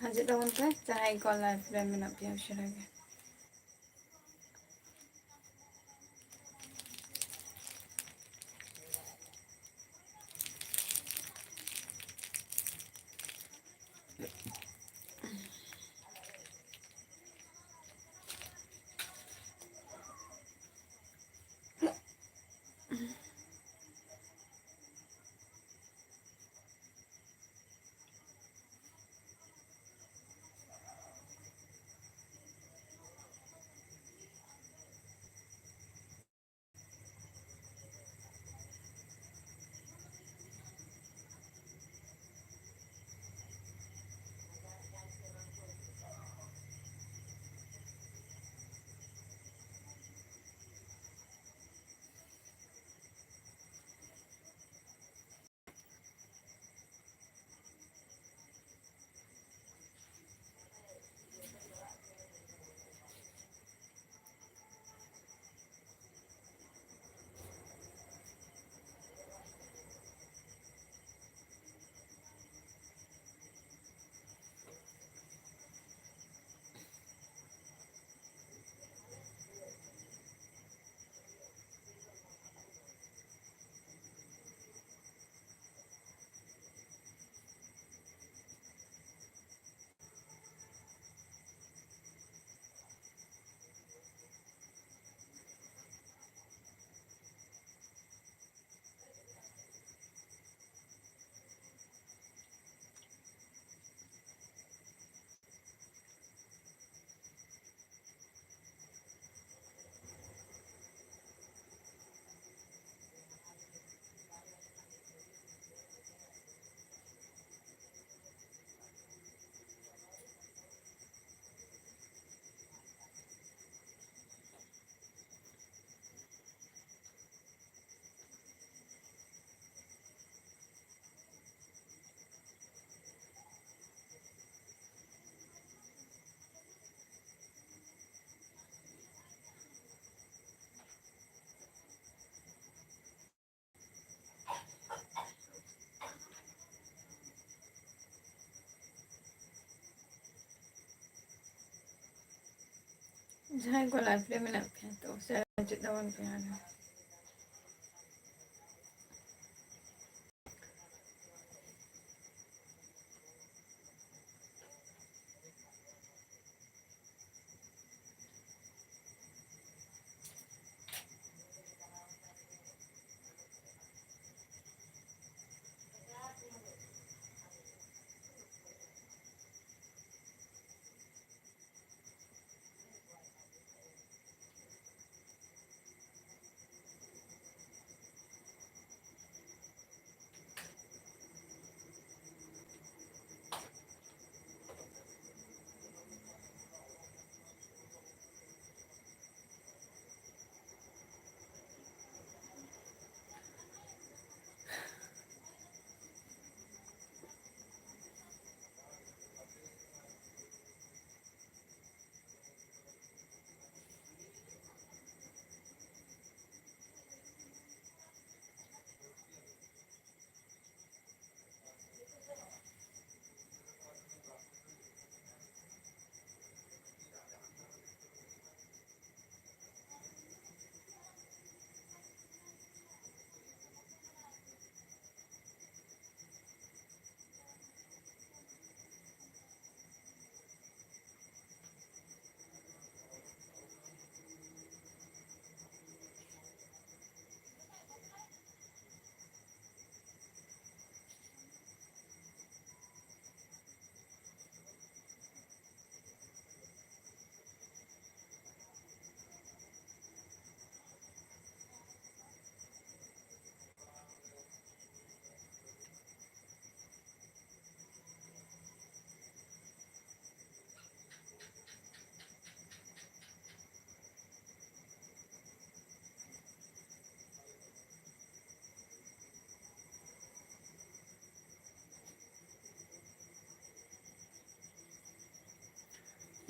ᱦᱟᱡᱩᱜ ᱛᱟᱵᱚᱱ ᱯᱮ ᱡᱟᱦᱟᱸᱭ ᱠᱚ ᱞᱟᱭᱤফ ᱨᱮ ᱢᱮᱱᱟᱜ ᱯᱮᱭᱟ ᱩᱥᱟᱹᱨᱟ ᱜᱮ ᱡᱟᱦᱟᱸᱭ ᱠᱚ ᱞᱟᱭᱤফ ᱨᱮ ᱢᱮᱱᱟᱜ ᱯᱮᱭᱟ ᱛᱚ ᱩᱥᱟᱹᱨᱟ ᱦᱤᱡᱩᱜ ᱛᱟᱵᱚᱱ ᱯᱮ ᱟᱨ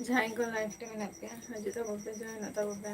ᱡᱟᱦᱟᱸᱭ ᱠᱚ ᱞᱟᱭᱤᱯᱷ ᱨᱮ ᱢᱮᱱᱟᱜ ᱯᱮᱭᱟ ᱦᱤᱡᱩᱜ ᱛᱟᱵᱚᱯᱮ ᱡᱚᱭᱮᱱᱚᱜ ᱛᱟᱵᱚᱯᱮ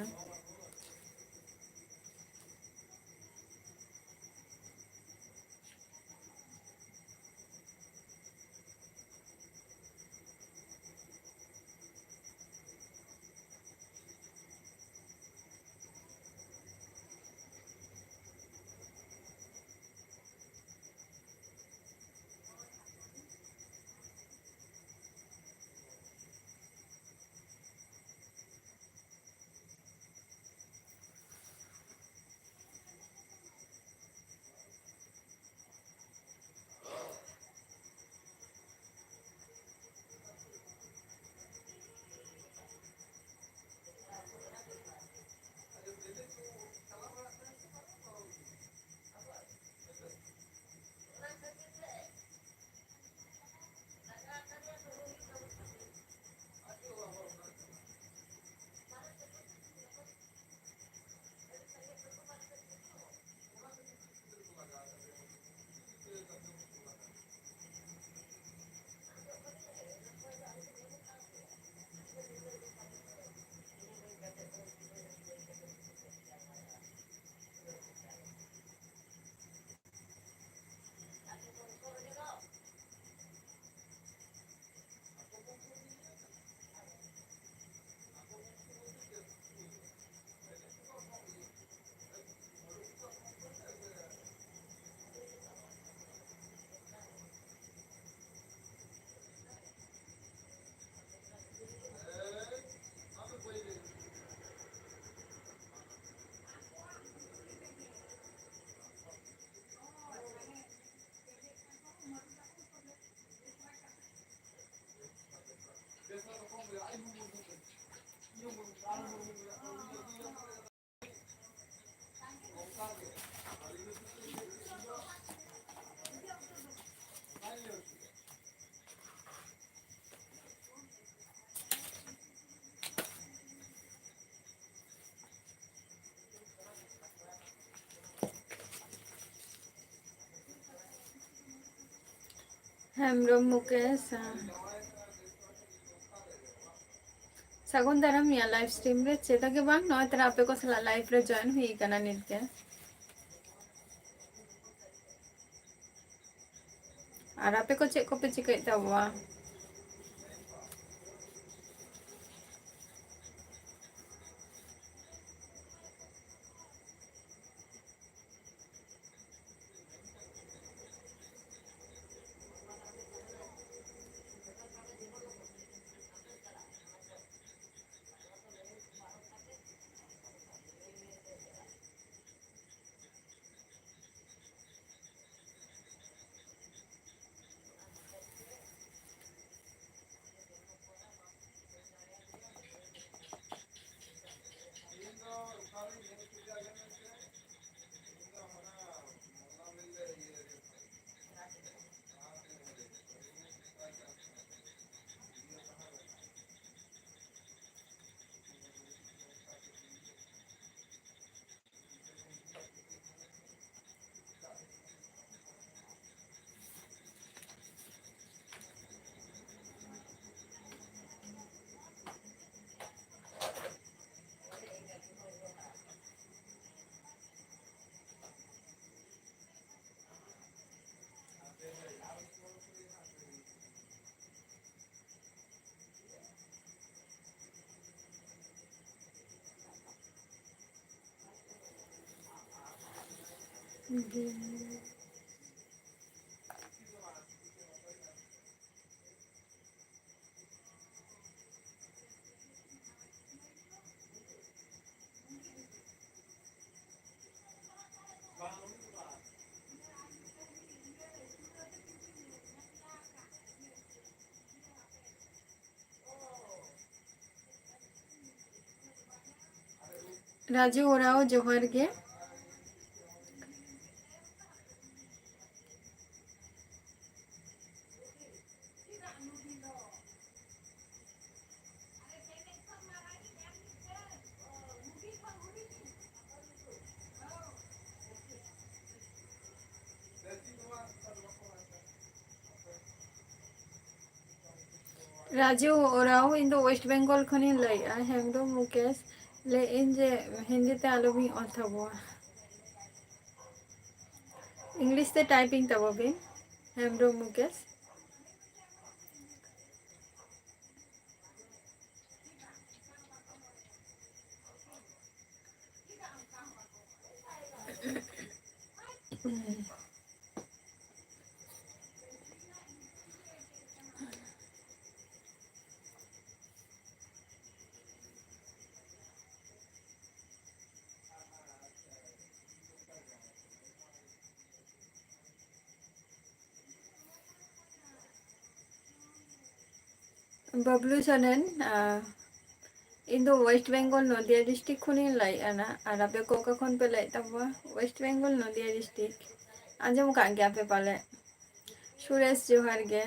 ᱦᱮᱢᱵᱨᱚᱢ ᱢᱩᱠᱮᱥ ᱥᱟᱹᱜᱩᱱ ᱫᱟᱨᱟᱢ ᱢᱮᱭᱟ ᱞᱟइव स्ट्रीम ᱨᱮ ᱪᱮᱫ ᱜᱮ ᱵᱟᱝ ᱱᱚᱜᱼᱚᱭ ᱛᱚᱨᱟ ᱟᱯᱮ ᱠᱚ ᱥᱟᱞᱟᱜ ᱞᱟइव ᱨᱮ ᱡᱚᱭᱮᱱ ᱦᱩᱭ ᱟᱠᱟᱱᱟ ᱱᱤᱛᱜᱮ ᱟᱨ ᱟᱯᱮ ᱠᱚ ᱪᱮᱫ ᱠᱚᱯᱮ ᱪᱤᱠᱟᱹᱭᱮᱫ ᱛᱟᱵᱚᱣᱟ राजू ओराव जोहर गे राजू ओराव इन वेस्ट बेंगल खनि लैया हेमब्रम मुकेश ले इन जे हिंदी ते आलो भी अथबो इंग्लिश ते टाइपिंग तबो भी हेमब्रम मुकेश बबलू सोनेन इन वेस्ट बेंगल नदिया डिस्ट्रिक्ट खनि लैया और आपे कोका खन पे लै तबवा वेस्ट बेंगल नदिया डिस्ट्रिक्ट आंजम का गया पे पाले सुरेश जोहार गे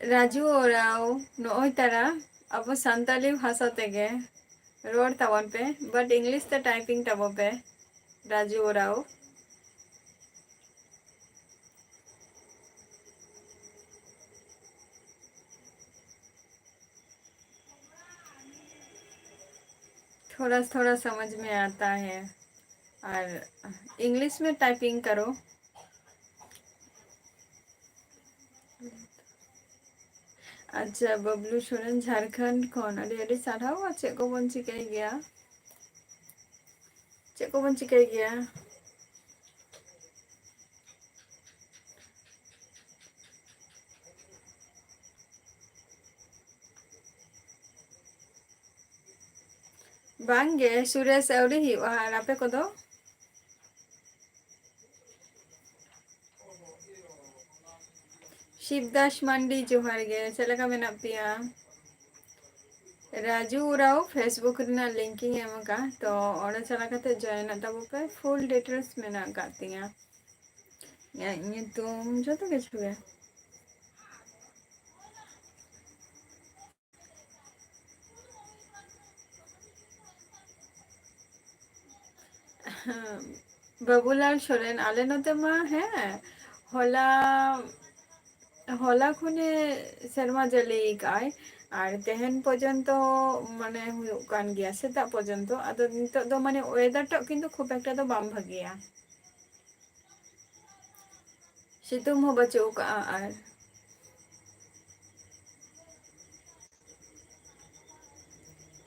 राजू ओराव नय तारा अब सानताली भाषा तेगे रोड तवन पे बट इंग्लिश ते टाइपिंग तबो पे राजू ओराव थोड़ा थोड़ा समझ में आता है और इंग्लिश में टाइपिंग करो। अच्छा बबलू सोरेन झारखंड खन अड़ी साराव चेक को बन चिकाय गया चेक को बन चिकाय गया बांगे सुरेश अवड़ी हुआ और आपे को दो शिवदास मंडी जोहार गे चलका मेना पिया राजू उराव फेसबुक रिना लिंकिंग एम का तो ओडे चला कते जॉइन तबो पे फुल डिटेल्स मेना कातिया या तुम जो तो किछु है बाबूलाल सोरेन आले नते मा है होला होला खुने शर्मा जली काय और तेहन पर्यंत माने हुयुग कान गया सेता पर्यंत आदो नितो दो माने वेदर टा किंतु खूब एकटा दो बाम भागिया सितुंग हो बचो का और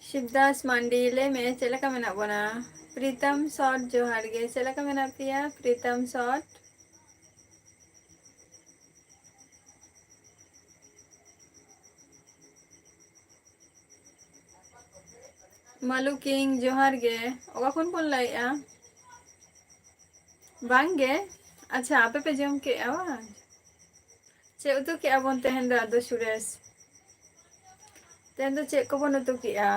शिवदास मंडीले में चलका मेना बना प्रीतम शॉट जोहार गे चलका मेना पिया प्रीतम शॉट मालू किंग जोहार गे ओका खुन कोन लाइया बांगे अच्छा आपे पे जम के आवा चे उतु के अबन तेहन दा दो सुरेश तेहन दो चे को बन उतु के आ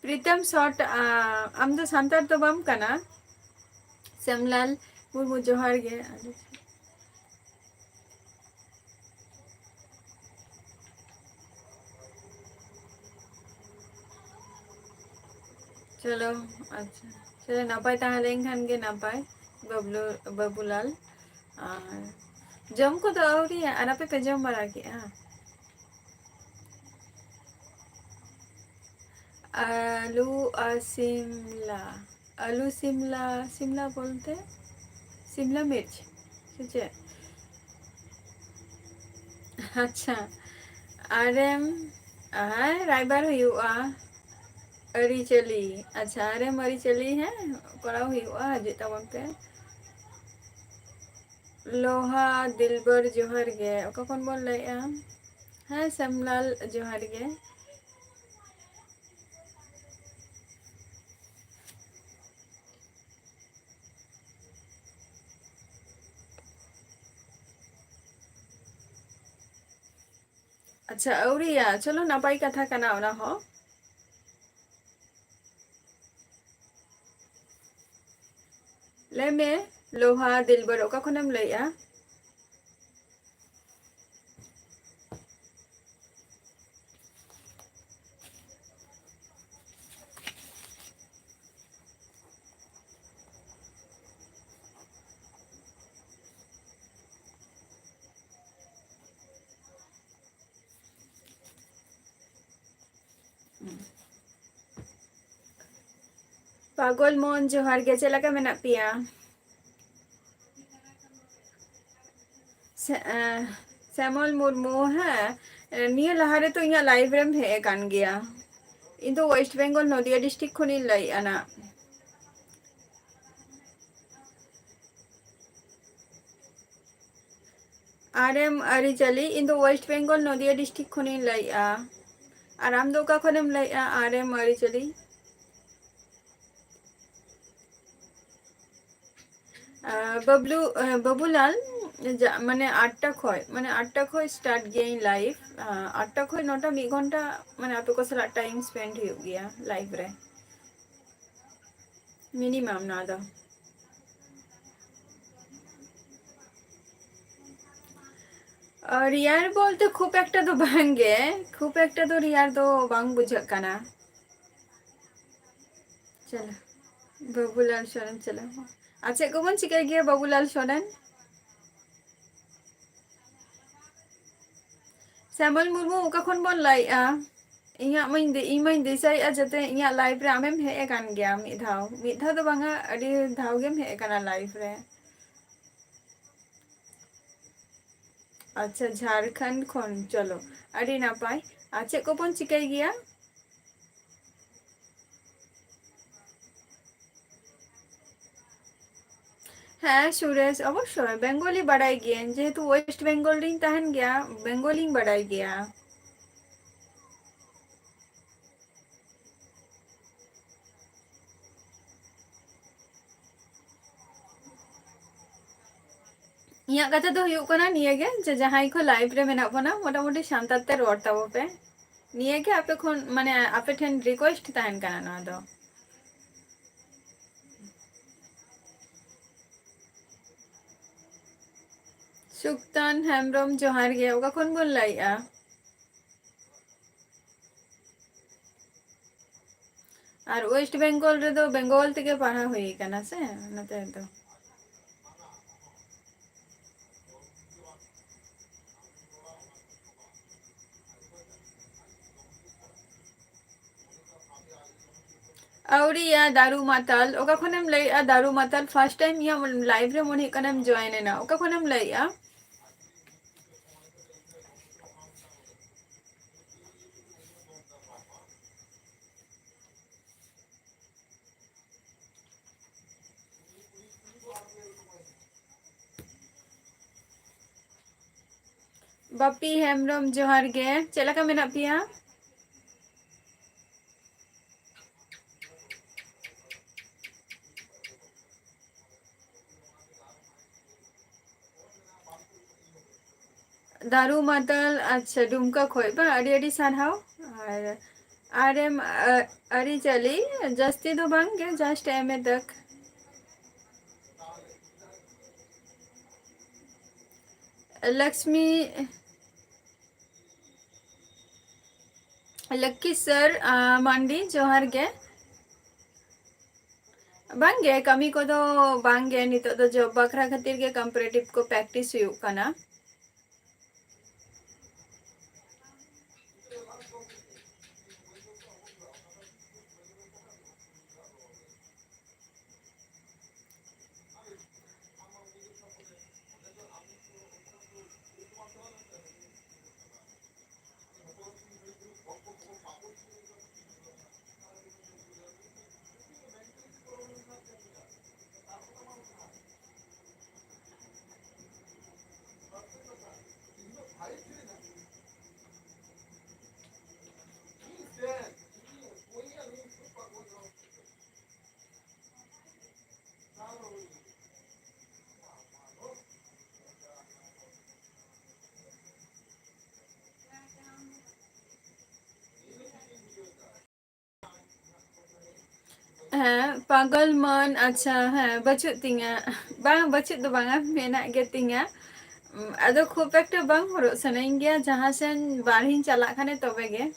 प्रीतम शॉट आम दो सांतार तो बम कना श्यामलाल मुर्मू जोहार गे चलो अच्छा चलो नापाय ताहले खान गे नापाय बबलू बाबूलाल जम को तो आवरी है और आपे पे जम बड़ा के आलू शिमला आलू शिमला शिमला बोलते शिमला मिर्च ठीक अच्छा आरेम रायबार हुआ अरीचली अच्छा आरेम अरीचली है करा हुआ हजे तवन पे लोहा दिलबर जोहर गे ओका कौन बोल रहे हैं श्यामलाल जोहर गे अच्छा अउरिया चलो नापाई कथा कना ओना हो ले में लोहा दिलबर ओका खनम लइया पागल मोहन जोहार गे चला का मेना पिया श्यामल मुर्मू है निया लहारे तो इया लाइव रेम हे कान गया इन तो वेस्ट बेंगल नदिया डिस्ट्रिक्ट खनि लई आना आरएम अरिचली इन तो वेस्ट बेंगल नदिया डिस्ट्रिक्ट खनि लई आ आराम दो का खनेम लई आ आरएम अरिचली बबलू बबूलाल माने 8टा खय माने 8टा खय स्टार्ट गई लाइव 8टा खय 9टा 1 घंटा माने आपे को सला टाइम स्पेंड हो गया लाइव रे मिनिमम ना दो रियार बोलते खूब एक तो बांगे खूब एक तो रियार तो बांग बुझक काना चलो बबूलाल सोरेन चलो अच्छा को बन चिका गया बबूलाल सोरेन श्यामल मुर्मू ओका खन बन लाइआ इया मैं दिसाई जते इया लाइव रे आमेम हे कान गया मि धाव तो बांगा अडी धाव गेम हे काना लाइव रे अच्छा झारखंड खन चलो अडी नापाय अच्छा को बन चिकाई गया हाँ सुरेश अवश्य बेंगली बड़ाई गया जेहेतु वेस्ट बेंगल रिंग तहन गया बेंगली बड़ाई गया इया कथा तो हुयुग कना निये गे जे जहाई को लाइव रे मेना बना मोटा मोटी शांतार ते रोड ताबो पे निये गे आपे खन माने आपे ठेन रिक्वेस्ट तहन कना ना दो सुक्तान हेमब्रम जोहार गे ओका खन बोल लाइआ और वेस्ट बेंगल रे तो बेंगल तके पढ़ा हुई कना से नते तो अउरी या दारू माताल ओका खनेम लइआ दारू माताल फर्स्ट टाइम या लाइव रे मोनी कनेम जॉइन ना ओका खनेम लइआ बपी हेमब्रम जोहार गे चला का मेना पिया दारू माताल अच्छा डुमका खोय बा अडी अडी सारहाव और आरएम अरी चली जस्ती तो बांग गे जस्ट एम ए तक लक्ष्मी लक्की सर मंडी जोहार गे बांगे कमी को तो बांगे नितो तो जॉब बखरा खातिर के कंपैरेटिव को प्रैक्टिस हुई कना पागल मन अच्छा बचुत तिंगा बांग बचुत दो बांगा मेना गे तिंगा अदो खूब एक बांग हरो सनाइन गया जहाँ सेन बारहिन चला खाने तबे गे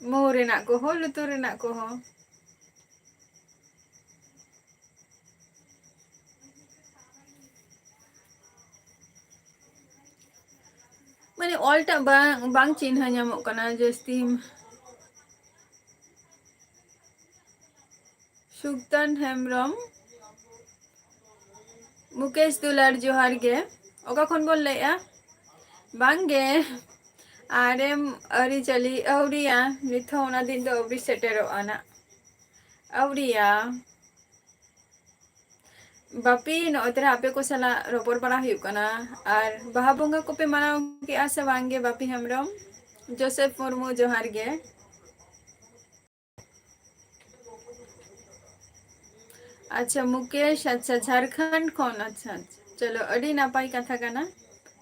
मुंह रेना को हो लुतुर रेना को हो माने ऑलटा बांग बांग चिन्ह ᱧᱟᱢᱚᱜ ᱠᱟᱱᱟ ᱡᱟᱹᱥᱛᱤ सुक्तान हेम्ब्रम मुकेश दुलार जोहार गे ओका खन बोल लेया बांगे आरेम अरिचली अवरिया निथो ओना दिन दो अवरि सेटेरो आना अवरिया बापी नोतरा आपे को सला रोपर बड़ा हुयुक कना आर बाहा बोंगा को पे मानाव के आसे बांगे बापी हेम्ब्रम जोसेफ मुर्मू जोहार गे अच्छा मुकेश अच्छा झारखंड खन अच्छा चलो अड़ी नापाई कथा कना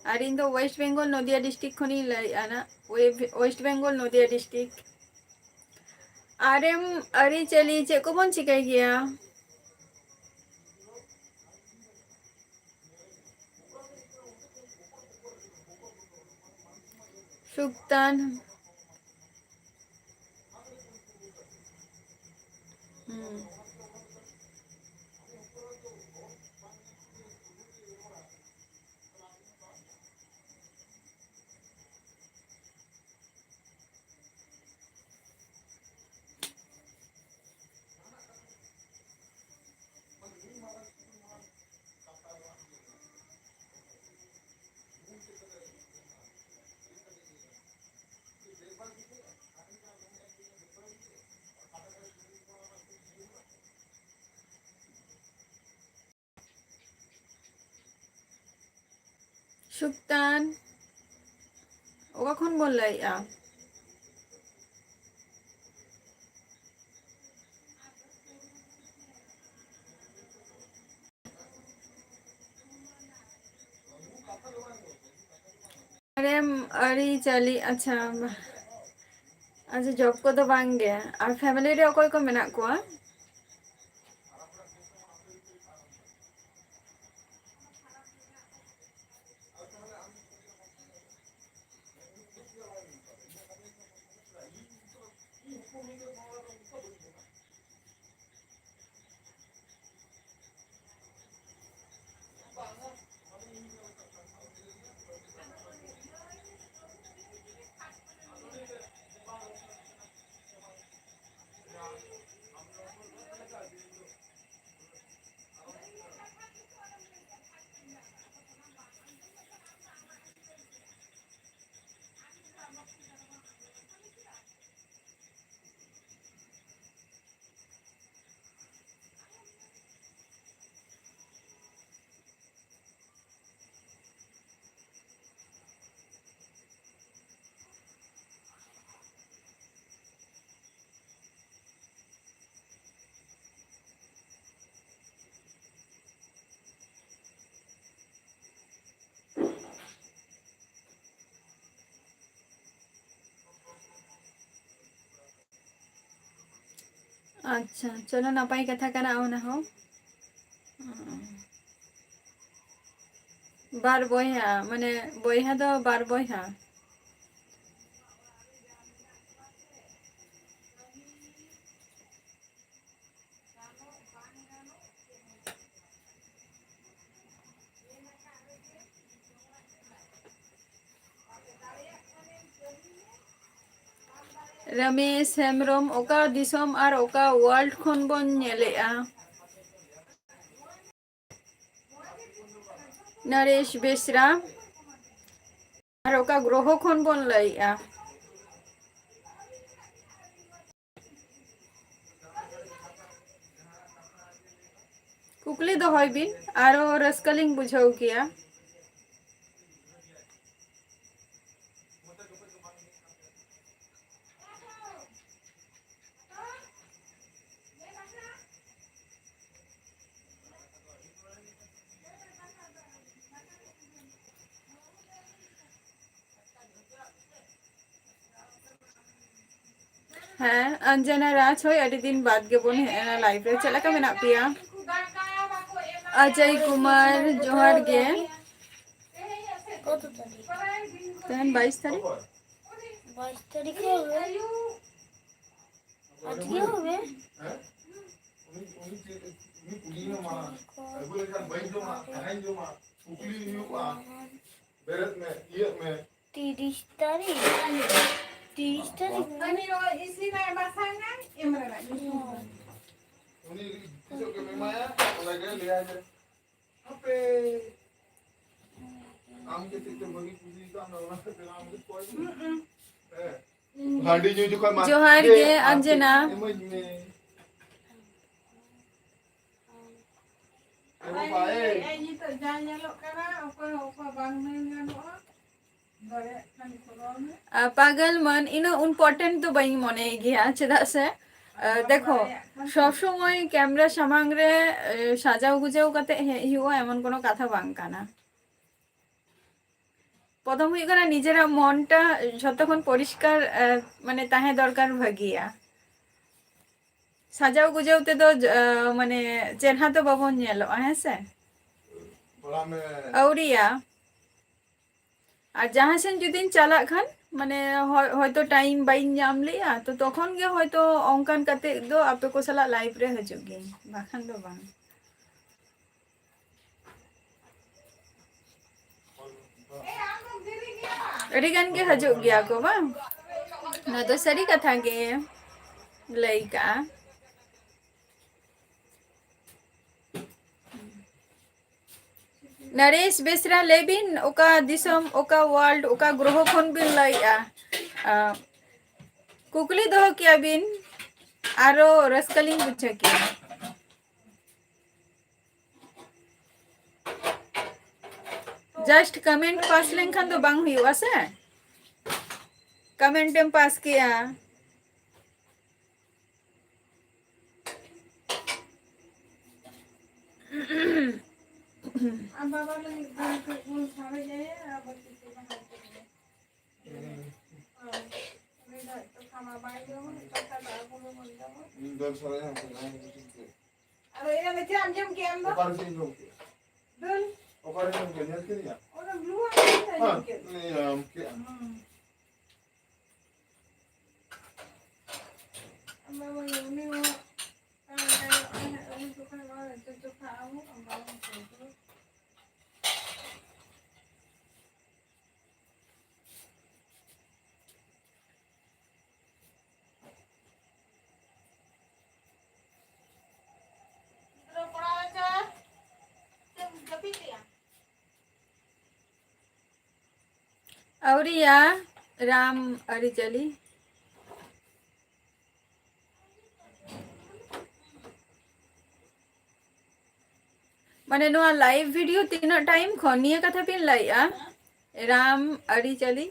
और इन दो वेस्ट बेंगल नदिया डिस्ट्रिक्ट खनी लाई आना वेस्ट बेंगल नदिया डिस्ट्रिक्ट आरेम अरी चली चे को बन चिकाई गया सुक्तान सुक्तान ओका खन बोल लाइया आरेम अरी चली अच्छा अच्छा जॉब को तो बांगे और फैमिली रे ओकोय को मेना कोआ अच्छा चलो नापाई कथा कना ओना हो बार बोया माने बोया दो बार बोया रमेश हेम्ब्रम ओका दिसम और ओका वर्ल्ड खन बन नेलेआ नरेश बेसरा और ओका ग्रह खन बन लाइया कुकली दो होय बिन आरो रस्कलिंग बुझाव किया ᱦᱮᱸ ᱚᱧᱡᱚᱱᱟ ᱨᱟᱡᱽ ᱦᱳᱭ ᱟᱹᱰᱤ ᱫᱤᱱ ᱵᱟᱫ ᱜᱮᱵᱚᱱ ᱦᱮᱡ ᱮᱱᱟ ᱞᱟइव ᱨᱮ ᱪᱮᱫ ᱞᱮᱠᱟ ᱢᱮᱱᱟᱜ ᱯᱮᱭᱟ अजय कुमार जोहार गे तेहन 22 तारीख 22 तारीख হবে আজকে হবে তিরিশ তারিখ 30 তারিখ जोहार गे अंजना पागल मन इनो इम्पोर्टेंट तो बई मने गया चेदा से देखो सब समय कैमरा सामांग रे साजाव गुजाव कते हुआ एमन कोनो कथा बांग काना प्रथम हुई कना निजेरा मनटा जतक्षण परिष्कार माने ताहे दरकार भागिया साजाव गुजाव ते तो माने चेहरा तो बाबन नेलो है से औरिया আর जहाँ सेन जुदिन चाला खान माने হয়তো টাইম বাইন নাম লিয়া তো তখন গে হয়তো অঙ্কন কাতে দো আপে को साला लाइव रे हजो गे बाखान दो बांग अड़ी गान के हजो गया को बांग ना तो सरी कथा गे लइका नरेश बेसरा लेबिन ओका दिसम ओका वर्ल्ड ओका ग्रह खन बिन लइया कुकली दो क्या बिन आरो रसकलिंग बुझे की जस्ट कमेंट पास लेंखान तो बांग हुआ से कमेंट एम पास किया औरिया राम अरिचली माने नो लाइव वीडियो तीन टाइम खनिया कथा पिन लाइया राम अरिचली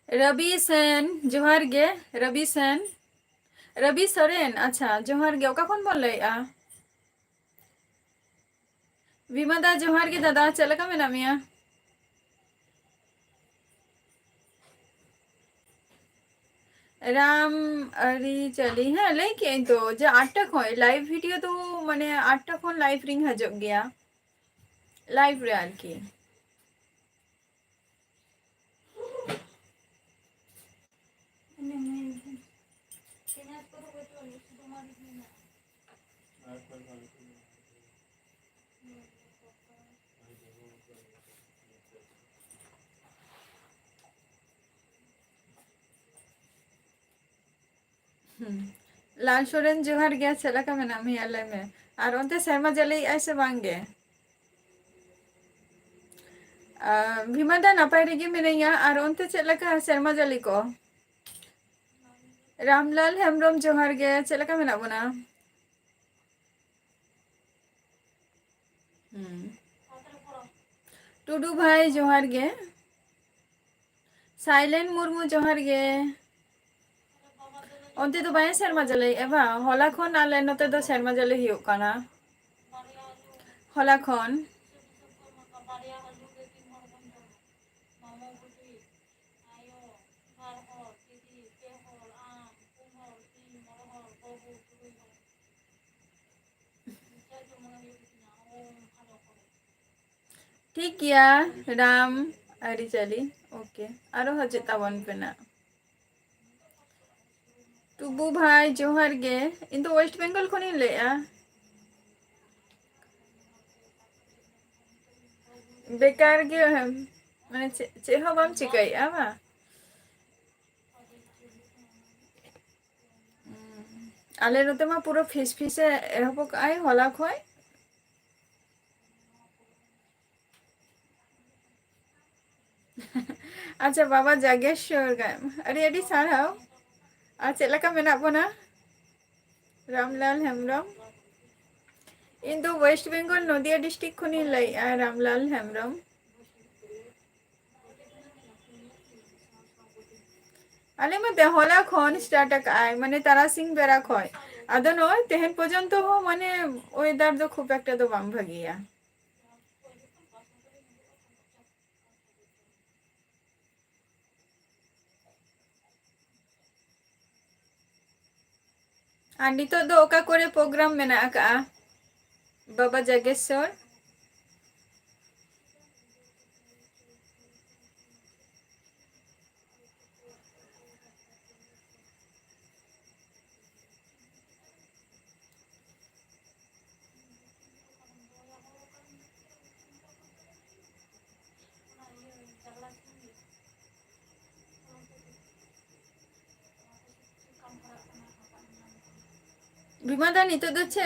रवि सेन जोहार गे रवि सेन रवि सोरेन अच्छा जोहार गे ओका खन बोल लइया विमादा जोहार गे दादा चलका मेना मिया राम अरी चली हाँ लेके तो जे 8टा खय लाइव वीडियो तो माने 8टा खन लाइव रिंग हजब गया लाइव रे आरकी लाल सोरेन जोहार गया चलका मेना मिया ले में और उनते शर्मा जली ऐसे बांगे भीमादा नपाय रेगी मिनैया और उनते चलका शर्मा जली को रामलाल हेम्ब्रम जोहार गे चलका मेना बना टुडू भाई जोहार गे साइलेंट मुर्मू जोहार गे onte do bae serma jale eba hola khon ale note do serma jale hiyuk kana hola khon ठीक गया राम अरी चली ओके आरो हजे ताबन पेना टुबू भाई जोहार गे इन तो वेस्ट बेंगल खनि लेया बेकार गे माने चे हो बाम चिकाइया बा आले नते मा पूरा फिस फिसे एहबो काई होला खय अच्छा बाबा जागेश्वर गा अरे अडी साराव आ चेलका मेना बना रामलाल हेम्ब्रम इन दो वेस्ट बेंगल नदिया डिस्ट्रिक्ट खनि लैया रामलाल हेम्ब्रम आले मते होला खन स्टार्ट आय माने तारासिंग बेरा खय आदो नय तेहन पर्यंत हो माने वेदार दो खूब एकटा दो बाम भागिया आ नितो दो ओका करे प्रोग्राम मेना का बाबा जागेश्वर बिमादा नितो दो छे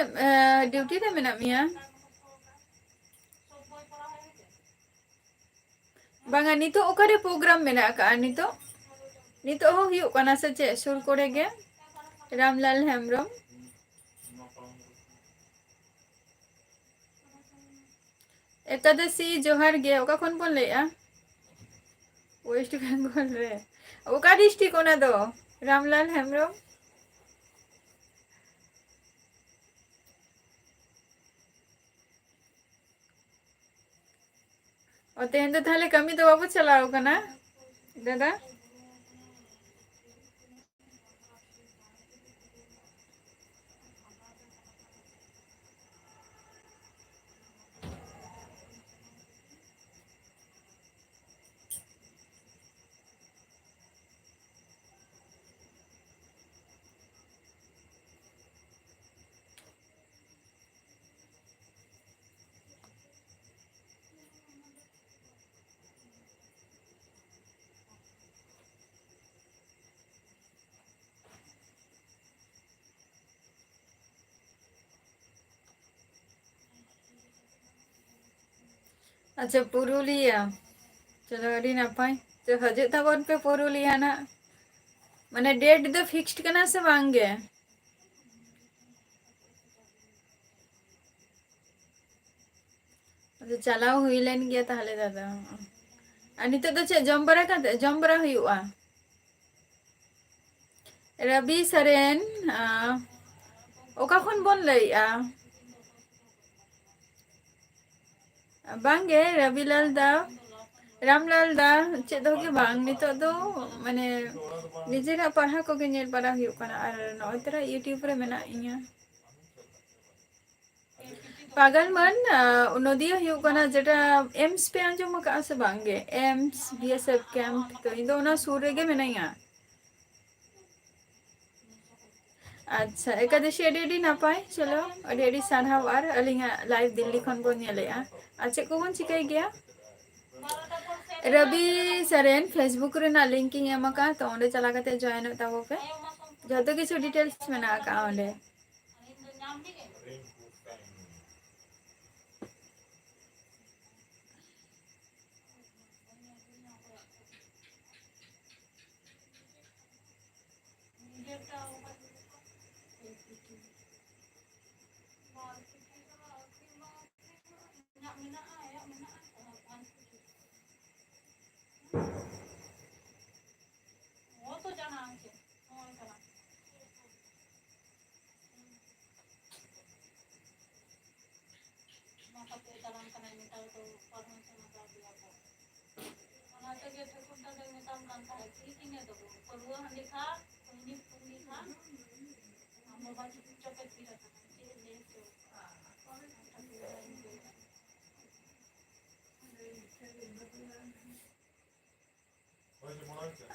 ड्यूटी रे मेना मिया बांगा नितो ओकारे प्रोग्राम मेना का नितो नितो हो हियो कना से चे सुर करे गे रामलाल हेम्ब्रम एकादशी जोहार गे ओका खन बोन लेया वेस्ट बेंगल रे ओका डिस्ट्रिक्ट ओना दो रामलाल हेम्ब्रम और तेहन तो थाले कमी तो बाबू चलाओ कना दादा अच्छा पुरुलिया चलो अड़ी नपाय तो हजे तबन पे पुरुलिया ना माने डेट दो फिक्स्ड कना से बांगे अच्छा चलाओ हुई लेन गया ताहले दादा अनि तो चे जम्बरा का जम्बरा हुआ रवि सरेन ओका खन बोन लैया बांगे रविलाल दा रामलाल दा चे दो के बांग नितो दो माने निजेरा पढ़ा को के नेल पढ़ा हुई कना और नय तेरा यूट्यूब रे मेना इया पागल मन नदिया हुई कना जेटा एम्स पे आंजम का से बांगे एम्स बीएसएफ कैंप तो इन दो ना सूर रे गे मेनाया अच्छा एकादशी एडी नापाय चलो एडी सानहाव आर अलिंगा लाइव दिल्ली खन बो नेलेया अच्छा को बन चिकाय गया रवि सरेन फेसबुक रे ना लिंकिंग एम का तो ओंडे चला कते जॉइन ताबो पे जतो किछु डिटेल्स मेना का ओंडे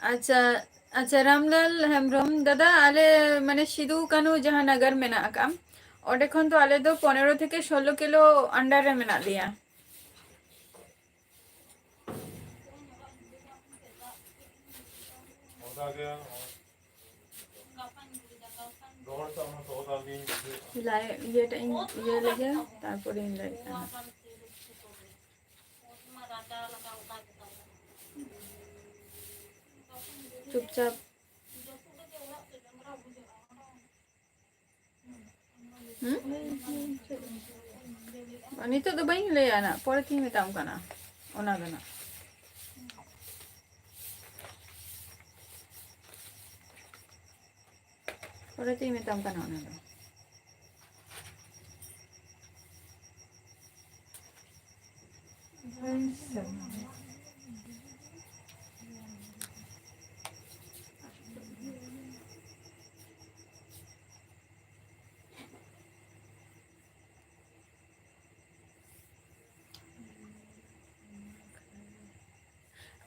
अच्छा अच्छा रामलाल हेम्ब्रम दादा आले माने सिधु कानू जहाँ नगर मेना का ओडे खन तो आले दो 15 থেকে 16 किलो अंडर रे मेना लिया ये लगे तारपर इन लाइक चुपचाप नितो दो बाई ले आना परे तीन मेताम काना ओना दना परे तीन मेताम काना ओना दना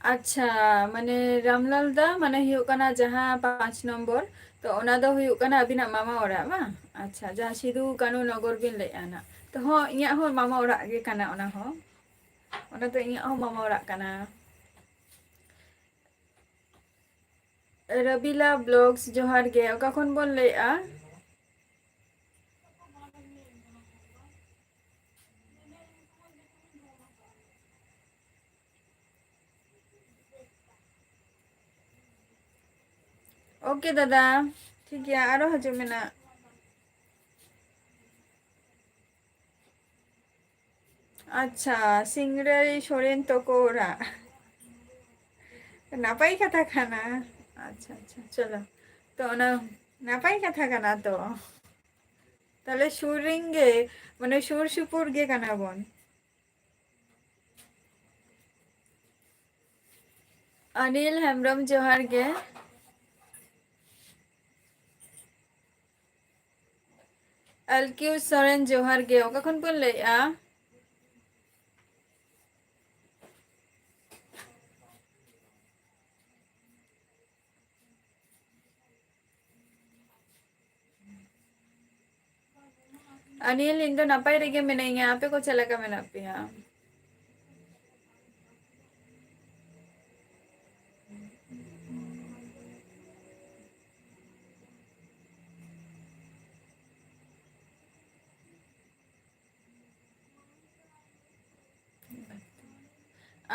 अच्छा माने रामलाल दा माने हुयुग काना जहाँ 5 नंबर तो ओना दो हुयुग काना अबिना मामा ओरा बा अच्छा जहाँ सिधु कानू नगर बिन ले आना तो हो इया हो मामा ओरा गे काना ओना तो इया हो मामा ओरा काना रबीला ब्लॉग्स जोहार गे ओका खन बोन ले आ ओके दादा ठीक है आरो हजू मेना अच्छा सिंगराई सोरेन तकोरा नापाई कथा खाना अच्छा अच्छा चलो तो ना नापाई कथा खाना तो ताले सुरिंगे माने सुर सुपुर गे काना बोन अनिल हेम्ब्रम जोहार गे अलक्यू सोरेन जोहार गे ओका खन बोन ले आ अनिल इन दो नापाई रेगे मेनाइया आपे को चला का मेना पिया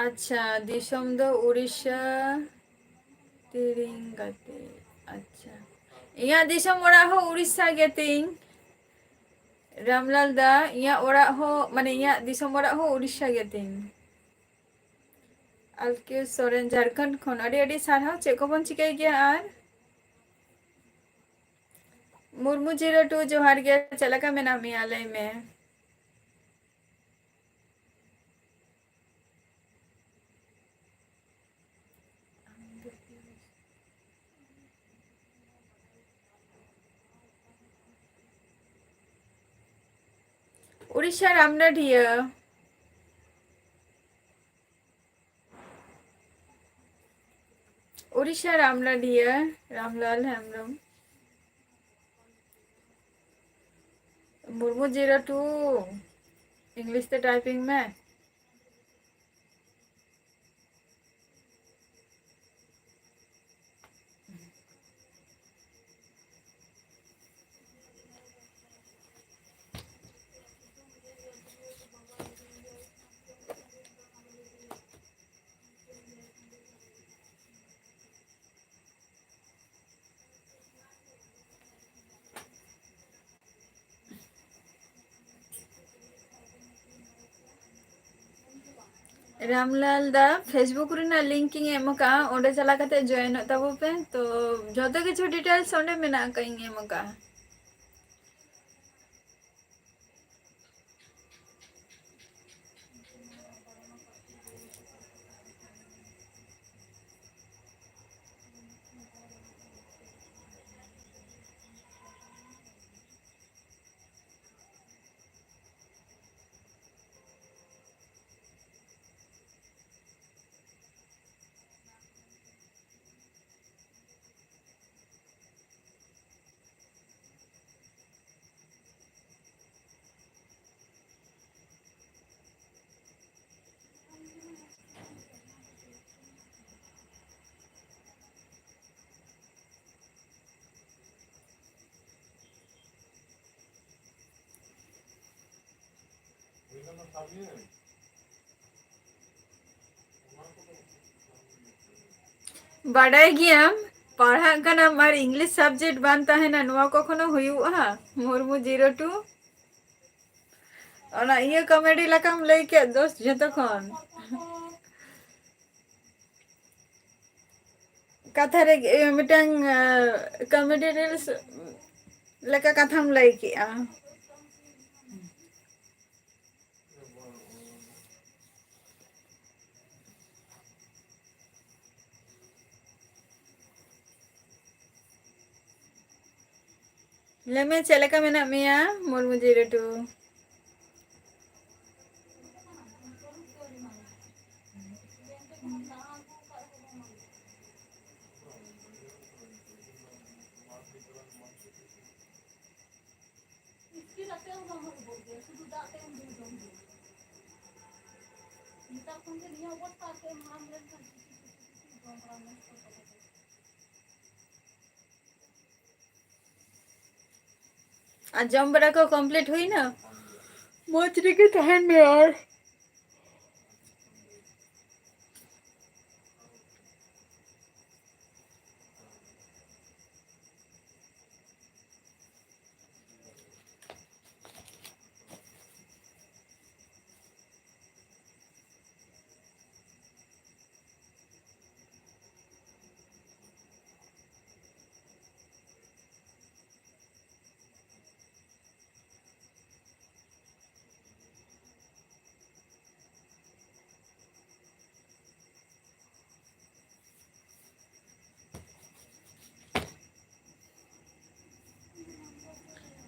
अच्छा दिसम दो उड़ीसा तिरिंगते अच्छा इया दिसम ओरा हो उड़ीसा गेतिंग रामलाल दा इया ओरा हो माने इया दिसम ओरा हो उड़ीसा गेतिंग अलके सोरेन झारखंड खन अड़ी अड़ी सारहाव चे को बन चिकाई गया आर मुर्मू 02 जोहार गे चला का मेना मिया लई में उड़ीसा रामनाडिया उड़ीसा रामनाडिया रामलाल हेम्ब्रम मुर्मू 02 इंग्लिश ते टाइपिंग में रामलाल दा फेसबुक रेना लिंकिंग एमका ओंडे चला कते जॉइन तबो पे तो जतो किछु डिटेल्स ओंडे मेना कहीं एमका बाडाय गियाम पढ़ा कनाम और इंग्लिश सब्जेक्ट बान ताहेना नुआ कखनो हुयुआ मुर्मू 02 और ये कॉमेडी लकाम लई के दोस्त जतो खन कथा रे मिटंग कॉमेडी रील्स लका कथाम लई के आ लेमे चलेका मेना मिया मुर्मू 02 आज जम बड़ा को कंप्लीट हुई ना मोचरी के तहन में और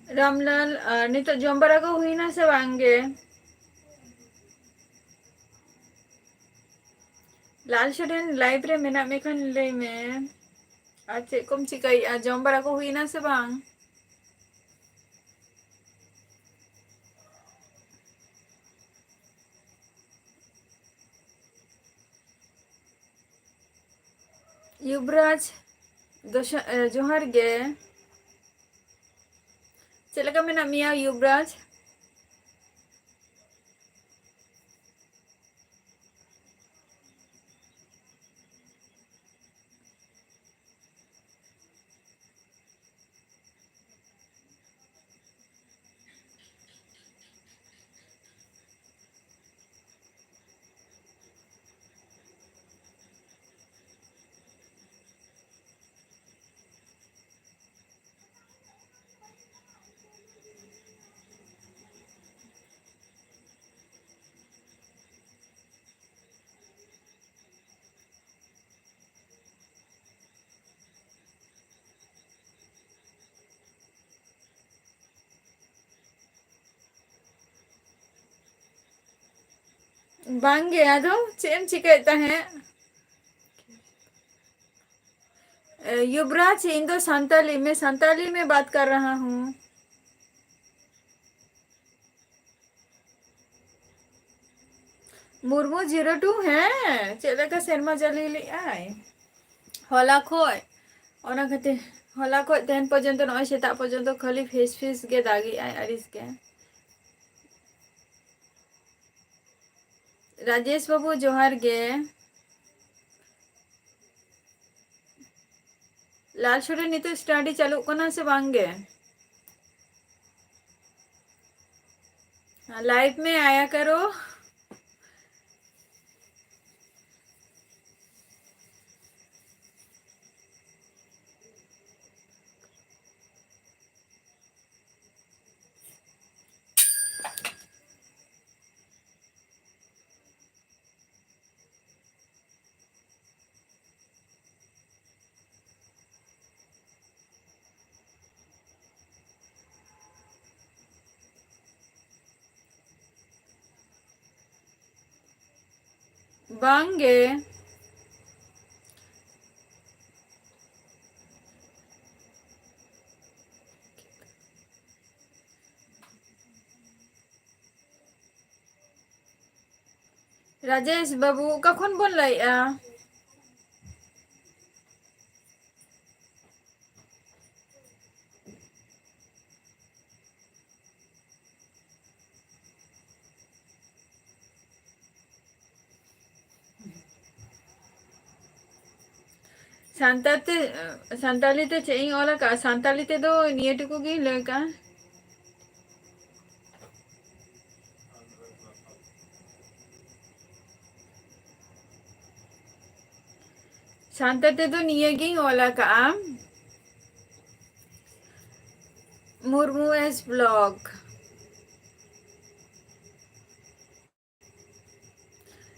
रामलाल नितो जम बड़ा को हुई ना से बांगे लाल शोडेन लाइव रे मेना मेखन ले में आज चे कम चिकाई आ जम बड़ा को हुई ना से बांग युवराज जोहर गे चलेका मेना मिया युवराज बांगे आदो चेम चिकाईता है युवराज इंदो संताली में संताली में बात कर रहा हूँ मुर्मू 02 है चले का शर्मा जलीली आय होला खोय ओना खातिर होला खोय तेन पर्यंत नय सेता पर्यंत खाली फेस फेस गे दागी आय अरिस के राजेश बाबू जोहार गे लाल छोरे नितो स्टडी चालू कना से बांगे लाइव में आया करो बांगे राजेश बाबू कखन बोल लाइया सानताली ते चेई ओला का सानताली ते दो निये टुकु गी लेका सानताते दो निये गी ओला का मुर्मू एस ब्लॉग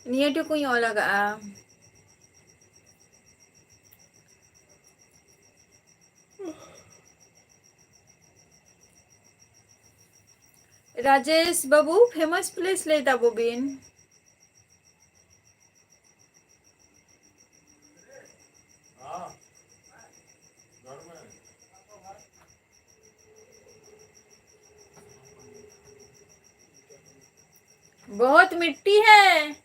निये टुकु ओला का राजेश बाबू फेमस प्लेस लेता बोबिन बहुत मिट्टी है।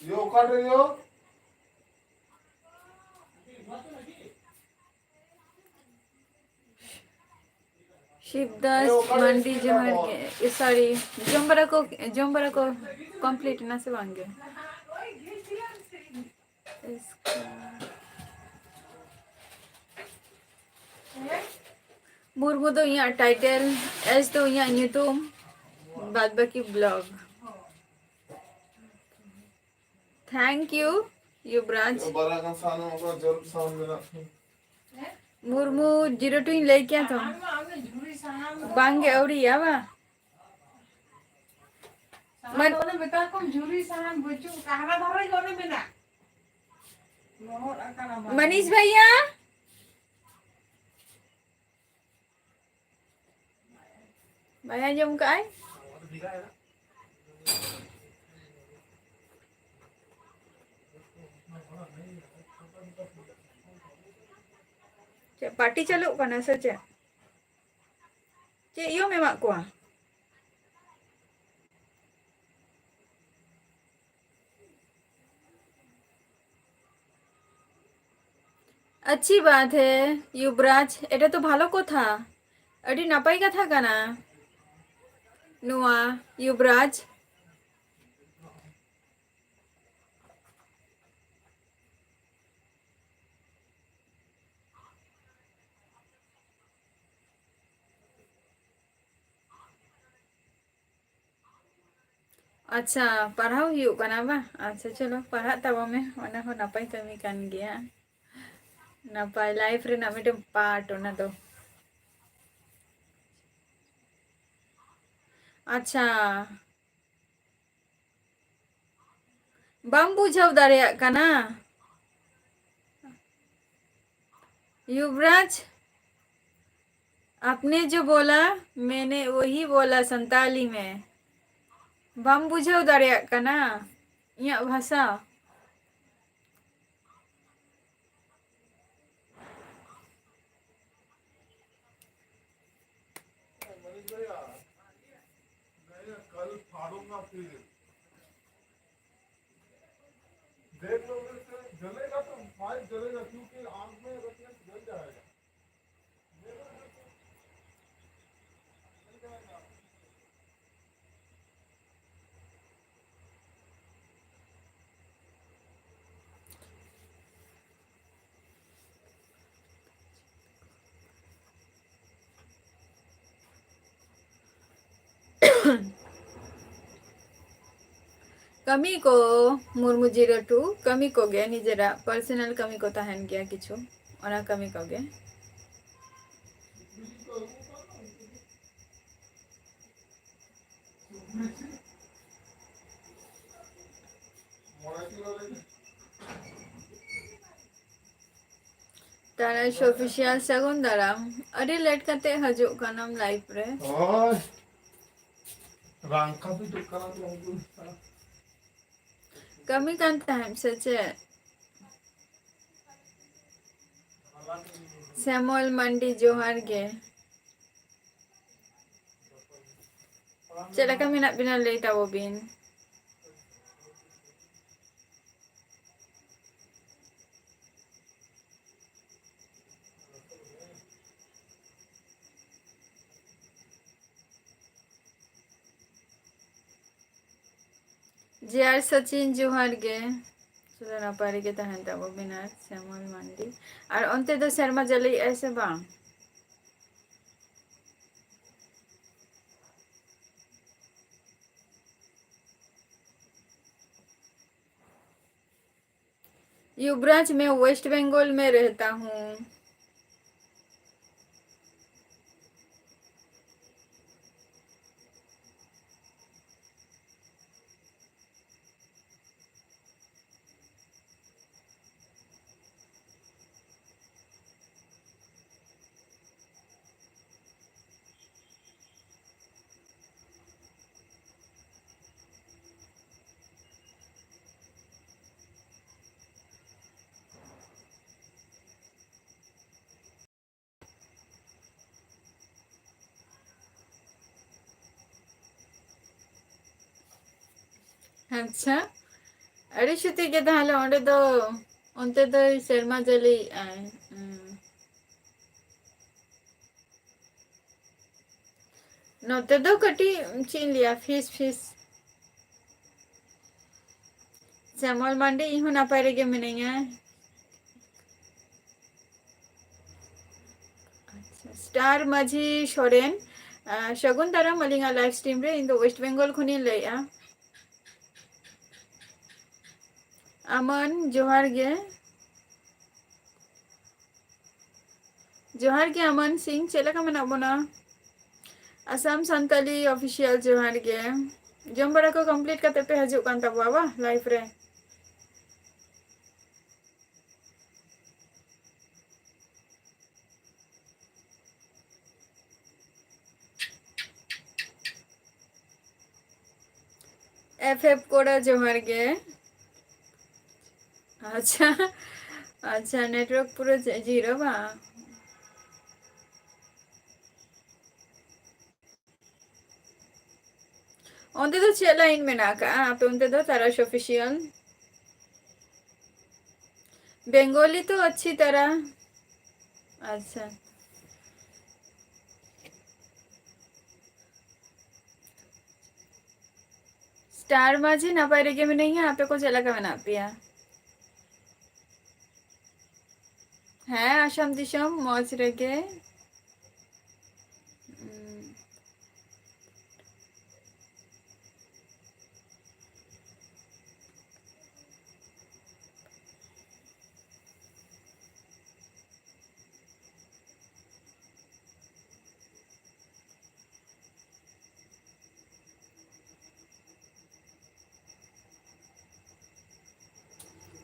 यो काट रही हो शिवदास मंडी जहर के सॉरी जम्बरा को कंप्लीट ना से वांगे मुर्मू दो यहाँ टाइटल एस दो यहाँ यूट्यूब बाद बाकी ब्लॉग थैंक यू युवराज बड़ा का सानो को जरूर सामने रख मुर्मू 02 ले क्या तो बांगे औरी आवा मन ओने बेटा को झूरी सामान बुचू कहरा धरे ओने बिना मोहर आकारा मनीष भैया भैया जम का है पार्टी चालू kana saja cik yo memang kuah अच्छी बात है युवराज এটা তো ভালো কথা এটি নাপাই কথা কানা নুয়া युवराज अच्छा पढ़ाओ हुई कना बा अच्छा चलो पढ़ा तब में ओना हो नपाई कमी कान गया नपाई लाइफ रे ना मिटे पार्ट ओना दो अच्छा बम बुझाव दाड़िया कना युवराज आपने जो बोला मैंने वही बोला संताली में बम बुझाव दाड़िया कना इया भाषा मैं कल फाड़ूंगा फिर देख लो जलेगा तो फाइल जलेगा क्योंकि आग में रखने से जल जाएगा कमी को मुर्मू 02 कमी को गया निजरा पर्सनल कमी को तहन गया किछु ओना कमी को गया ताराश ऑफिशियल सगुन दाराम अरे लेट करते हजू कनम लाइफ रे ओए रंका भी दुकान लोगों कमी कान टाइम सचे श्यामल मंडी जोहार गे चला कमी ना बिना लेट आवो बिन जेआर सचिन जोहार गे चला ना पारी के तहन तब बिना श्यामल मंडी और अंते तो शर्मा जली ऐसे बांग युवराज मैं वेस्ट बंगाल में रहता हूँ अच्छा अरे श्रुति के ताहले ओंडे तो ओंते तो शर्मा जली नोते तो कटी चीन लिया फिश फिश श्यामल मंडी इहु ना पारे के मिनेंगे स्टार माझी सोरेन शगुन तारा मलिंगा लाइव स्ट्रीम रे इन द वेस्ट बंगाल खुनी लैया अमन जोहार गे अमन सिंह चेला का मना बोना असम संताली ऑफिशियल जोहार गे जम बड़ा को कंप्लीट करते पे हजू कान तब बाबा लाइफ रे एफ कोड़ा जोहार गे अच्छा अच्छा नेटवर्क पूरा जीरो बा ओंते तो चे लाइन में ना का आप ओंते तो ताराश ऑफिशियल बंगाली तो अच्छी तरह अच्छा स्टार माझी ना पारे के में नहीं है आप को चला का बना पिया है आशम दिशम मौज रगे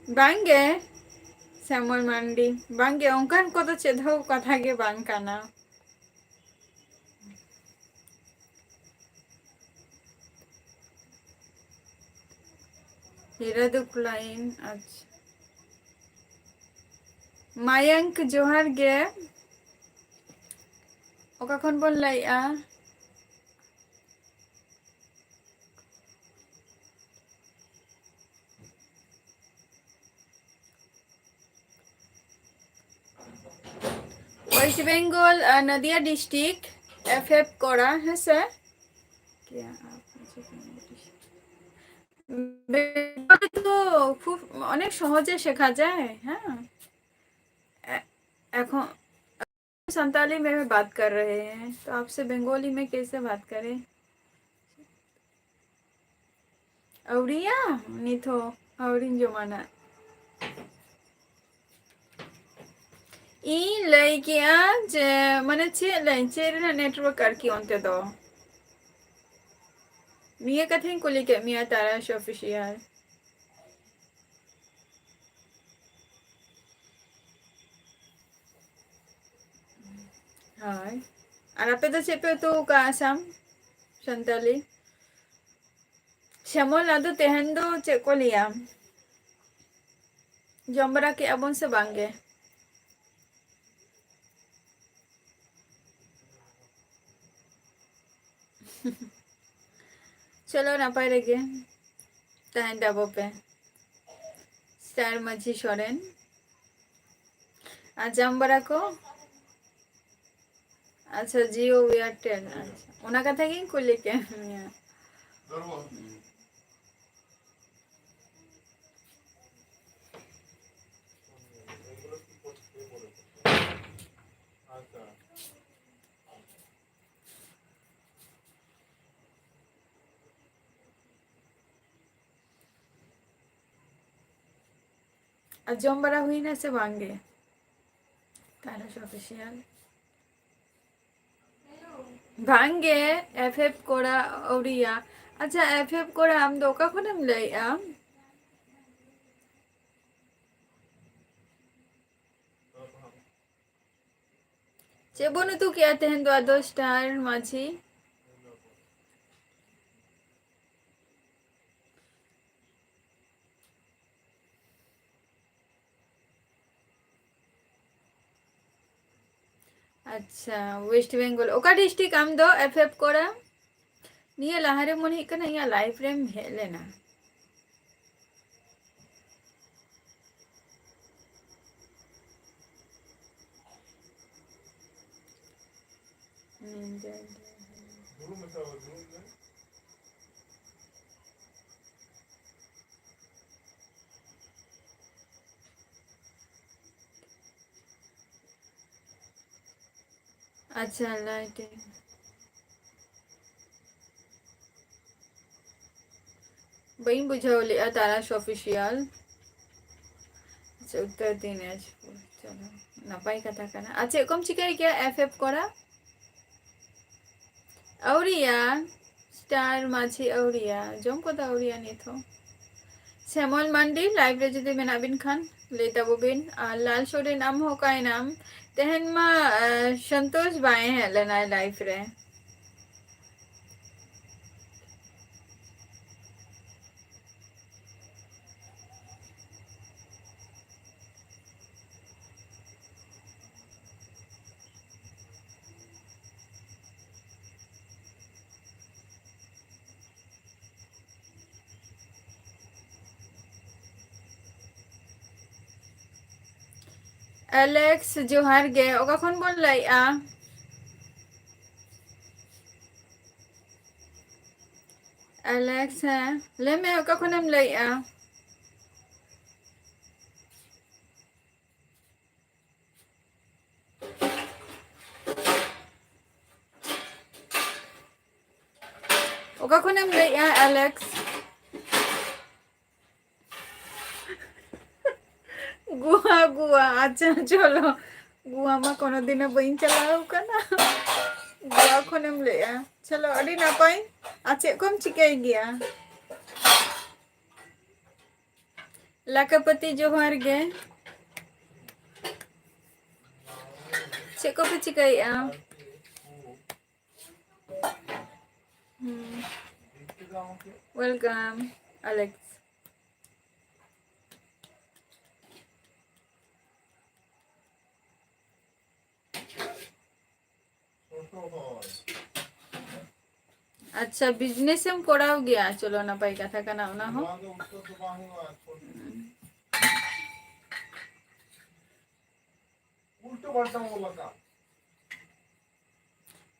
बांगे श्यामल मंडी बांगे अंकन को तो चेधो कथा के बांग का ना हीरा दुख लाइन अच्छा मायंक जोहार गे ओका खन बोल लाइया वेस्ट बंगाल नदिया डिस्ट्रिक्ट एफ कोड़ा है सर क्या आप तो खूब अनेक सहजे शेखा जाए हाँ এখন संताली में भी बात कर रहे हैं तो आपसे बंगाली में कैसे बात करें औरिया नहीं तो औरिन जमाना इन लइकिया जे माने चे लाइन चे रे नेटवर्क आर की ओनते दो मिया कथिन कुली के मिया ताराश ऑफिशियल हाय और आपे तो चेपे तो का आसाम संताली श्यामल आदो तेहन दो चेक को लिया जमबरा के अबन से बांगे चलो नापाय रेगे तहन डाबो पे स्टार माझी सोरेन और जमबरा को अच्छा जियो एयरटेल अच्छा ओना कथा गिन कुली के अच्छा और जमबरा हुई ना से बांगे तारा ऑफिशियल भांगे एफएफ कोड़ा औरिया अच्छा एफएफ कोड़ा हम दो का खुनम ले चेबोनु तू क्या तेहन दो आदो स्टार माझी अच्छा वेस्ट बेंगल ओका डिस्ट्रिक्ट आम दो एफएफ कोड़ा निया लहारे मन ही कना या लाइफ रे हे लेना गुरु में था गुरु में अच्छा लाइटिंग बई बुझाओ लिया तारा ऑफिशियल अच्छा उत्तर दिनाजपुर चलो नपाई कथा करना अच्छा कम चिकाई क्या एफएफ कोड़ा औरिया स्टार माझी औरिया जम को दा औरिया नहीं थो श्यामल मांडी लाइव रे जुदी मेना बिन खान लेता वो बिन लाल सोरे नाम हो काय नाम तेहन मा संतोष बाए हैं लेना लाइव रे एलेक्स जोहार गे ओका खन बोल लाई एलेक्स है ले मैं ओका खनम लाई ओका खनम लाई एलेक्स गुआ गुआ अच्छा चलो गुआ मा कोनो दिन बइन चलाओ कना गुआ खनम ले चलो अड़ी ना पाई अच्छे कम चिकाई गया लाकापति जोहार गे चेको पे चिकाई वेलकम एलेक्स अच्छा बिजनेस हम कोड़ाओ गया चलो ना पाई कथा का नाम ना हो उल्टो पलटा बोला का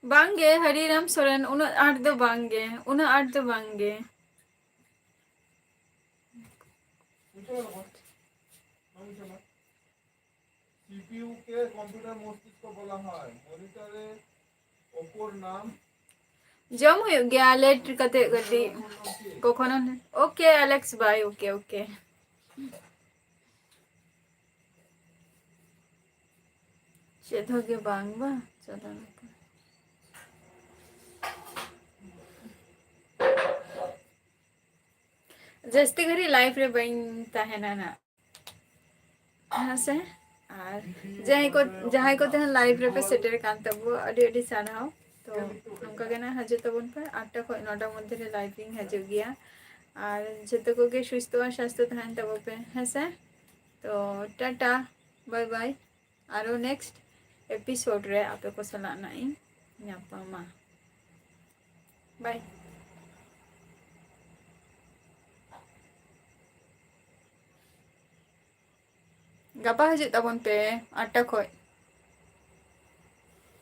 बांगे हरिराम सोरेन उन आठ दो बांगे सीपीयू के कंप्यूटर मस्तिष्क बोला है मॉनिटरे ओपर नाम जम हो गया लेट कते गड्डी कोखोनो okay Alex bye okay okay चेथोगे बांगबा चलो जस्ती घरी लाइफ रे बइन ताहे ना हाँ से और जहाँ को तेहन लाइव रे पे सेटर कान तबो अडी साराव तो नौका के ना हजे तबन पे 8टा खय 9टा मध्य रे लाइव रिंग हजे गया और जतो को के सुस्थ और स्वास्थ्य तहन तबो पे हेसे तो टाटा बाय बाय आरो नेक्स्ट एपिसोड रे आपे को सला नाई ᱧᱟᱯᱟᱢᱟ बाय गापा हजे तबन पे 8टा खय